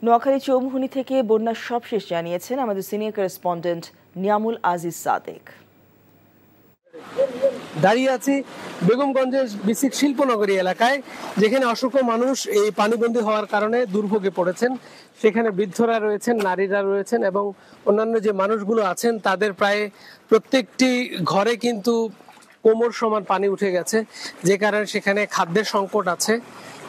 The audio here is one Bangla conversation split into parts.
নোয়াখালী চৌমুহনী থেকে বন্যার সবশেষ জানিয়েছেন আমাদের সিনিয়র করেসপন্ডেন্ট নিয়ামুল আজিজ সাদেক। দাঁড়িয়ে আছি বেগমগঞ্জের বিসিক শিল্পনগরী এলাকায়, যেখানে অসংখ্য মানুষ এই পানিবন্দী হওয়ার কারণে দুর্ভোগে পড়েছেন। সেখানে বৃদ্ধরা রয়েছেন, নারীরা রয়েছেন এবং অন্যান্য যে মানুষগুলো আছেন তাদের প্রায় প্রত্যেকটি ঘরে কিন্তু কোমর সমান পানি উঠে গেছে, যে কারণে সেখানে খাদ্যের সংকট আছে,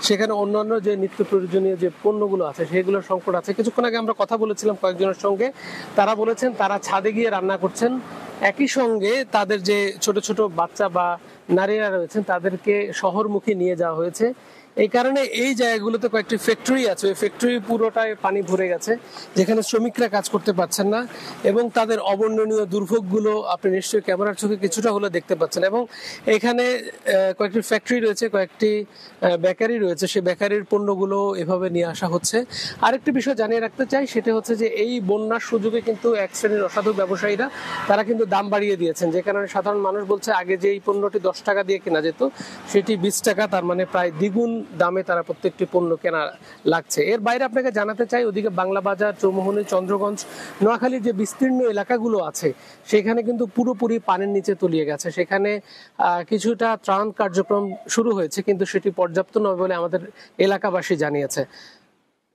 সেখানে অন্যান্য যে নিত্য প্রয়োজনীয় যে পণ্যগুলো আছে সেগুলোর সংকট আছে। কিছুক্ষণ আগে আমরা কথা বলেছিলাম কয়েকজনের সঙ্গে, তারা বলেছেন তারা ছাদে গিয়ে রান্না করছেন, একই সঙ্গে তাদের যে ছোট ছোট বাচ্চা বা নারীরা রয়েছেন তাদেরকে শহরমুখী নিয়ে যাওয়া হয়েছে। এই কারণে এই জায়গাগুলোতে কয়েকটি ফ্যাক্টরি আছে, ওই ফ্যাক্টরি পুরোটাই পানি ভরে গেছে, যেখানে শ্রমিকরা কাজ করতে পারছেন না এবং তাদের অবর্ণনীয় দুর্ভোগগুলো আপনি নিশ্চয়ই ক্যামেরার চোখে কিছুটা হলে দেখতে পাচ্ছেন। এবং এখানে কয়েকটি ফ্যাক্টরি রয়েছে, কয়েকটি বেকারি রয়েছে, সেই বেকারির পণ্যগুলো এভাবে নিয়ে আসা হচ্ছে। আরেকটি বিষয় জানিয়ে রাখতে চাই, সেটা হচ্ছে যে এই বন্যার সুযোগে কিন্তু এক শ্রেণীর অসাধু ব্যবসায়ীরা তারা কিন্তু দাম বাড়িয়ে দিয়েছেন, যে কারণে সাধারণ মানুষ বলছে আগে যে এই পণ্যটি 10 টাকা দিয়ে কেনা যেত সেটি 20 টাকা, তার মানে প্রায় দ্বিগুণ দামে তারা প্রত্যেকটি পণ্য কেনা লাগছে। এর বাইরে আপনাকে জানাতে চাই, ওদিকে বাংলা বাজার, চৌমুহনী, চন্দ্রগঞ্জ, নোয়াখালীর যে বিস্তীর্ণ এলাকাগুলো আছে সেখানে কিন্তু পুরোপুরি পানির নিচে তলিয়ে গেছে। সেখানে কিছুটা ত্রাণ কার্যক্রম শুরু হয়েছে, কিন্তু সেটি পর্যাপ্ত নয় বলে আমাদের এলাকাবাসী জানিয়েছে।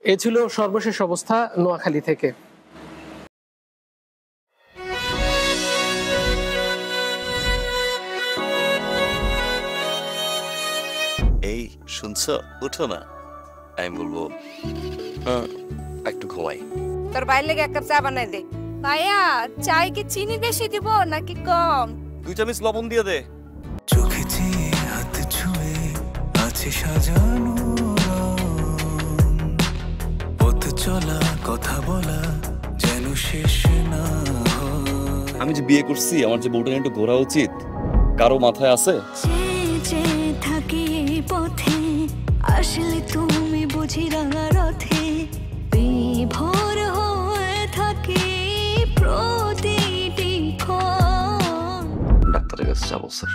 এ ছিল সর্বশেষ অবস্থা নোয়াখালী থেকে। এই শুনছো, উঠো না। আমি বলবো একটু ঘুমাই। তোর বাইরে লেগে এক কাপ চা বানাই দে। ভাইয়া, চাই কি চিনি বেশি দিব নাকি কম? 2 চামচ লবণ দিয়ে দে। চোখে চেয়ে হাত ছুঁয়ে আছে সাজানো, পথ চলা কথা বলা যেন শেষ না। আমি যে বিয়ে করছি, আমার যে বউটা একটু ঘোরা উচিত, কারো মাথায় আছে? থাকি পথে আসলে তুমি বুঝি রাঙা রথে বিভোর হয়ে থাকি প্রতিটি ক্ষণ। ডাক্তারের কাছে যাবো স্যার,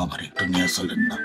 আমার একটু নিয়ে চলেন না।